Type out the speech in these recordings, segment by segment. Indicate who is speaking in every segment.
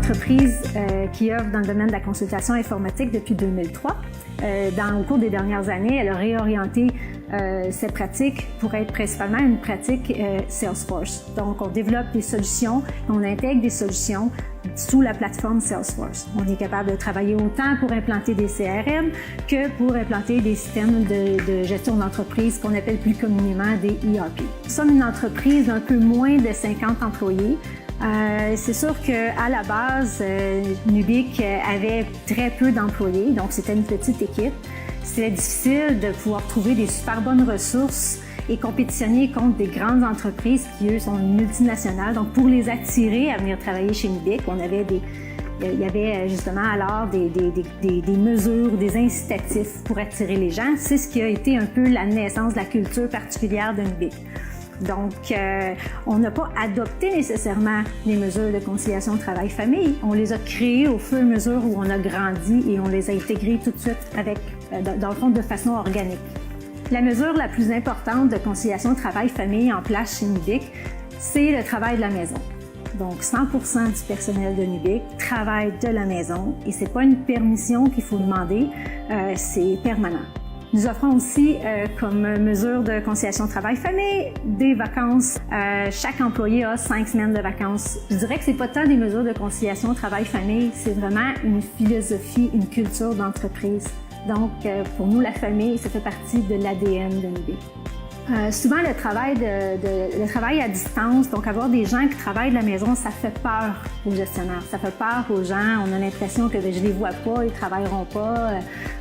Speaker 1: entreprise qui œuvre dans le domaine de la consultation informatique depuis 2003. Au cours des dernières années, elle a réorienté ses pratiques pour être principalement une pratique Salesforce. Donc, on développe des solutions, on intègre des solutions sous la plateforme Salesforce. On est capable de travailler autant pour implanter des CRM que pour implanter des systèmes de gestion d'entreprise qu'on appelle plus communément des ERP. Nous sommes une entreprise d'un peu moins de 50 employés. C'est sûr qu'à la base, Nubic avait très peu d'employés, donc c'était une petite équipe. C'était difficile de pouvoir trouver des super bonnes ressources et compétitionner contre des grandes entreprises qui, eux, sont multinationales. Donc, pour les attirer à venir travailler chez Nubic, il y avait justement alors des mesures, des incitatifs pour attirer les gens. C'est ce qui a été un peu la naissance de la culture particulière de Nubic. Donc, on n'a pas adopté nécessairement les mesures de conciliation travail-famille. On les a créées au fur et à mesure où on a grandi et on les a intégrées tout de suite dans le fond, de façon organique. La mesure la plus importante de conciliation travail-famille en place chez Nubic, c'est le travail de la maison. Donc, 100% du personnel de Nubic travaille de la maison et c'est pas une permission qu'il faut demander, c'est permanent. Nous offrons aussi, comme mesure de conciliation travail-famille, des vacances. Chaque employé a 5 semaines de vacances. Je dirais que c'est pas tant des mesures de conciliation travail-famille, c'est vraiment une philosophie, une culture d'entreprise. Donc, pour nous, la famille, ça fait partie de l'ADN de Nubic. Souvent, le travail à distance, donc avoir des gens qui travaillent de la maison, ça fait peur aux gestionnaires, ça fait peur aux gens. On a l'impression que je les vois pas, ils travailleront pas.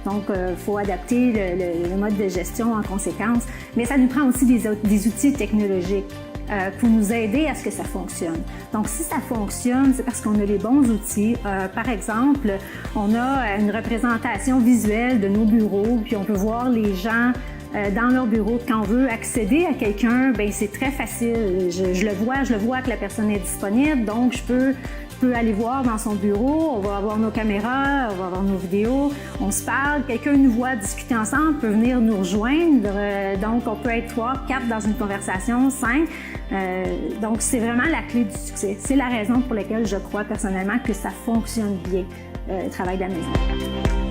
Speaker 1: Donc, faut adapter le mode de gestion en conséquence. Mais ça nous prend aussi des outils technologiques pour nous aider à ce que ça fonctionne. Donc, si ça fonctionne, c'est parce qu'on a les bons outils. Par exemple, on a une représentation visuelle de nos bureaux, puis on peut voir les gens dans leur bureau. Quand on veut accéder à quelqu'un, ben c'est très facile. Je le vois que la personne est disponible, donc je peux aller voir dans son bureau, on va avoir nos caméras, on va avoir nos vidéos, on se parle, quelqu'un nous voit discuter ensemble, peut venir nous rejoindre, donc on peut être 3, 4 dans une conversation, 5. Donc c'est vraiment la clé du succès. C'est la raison pour laquelle je crois personnellement que ça fonctionne bien, le travail de la maison.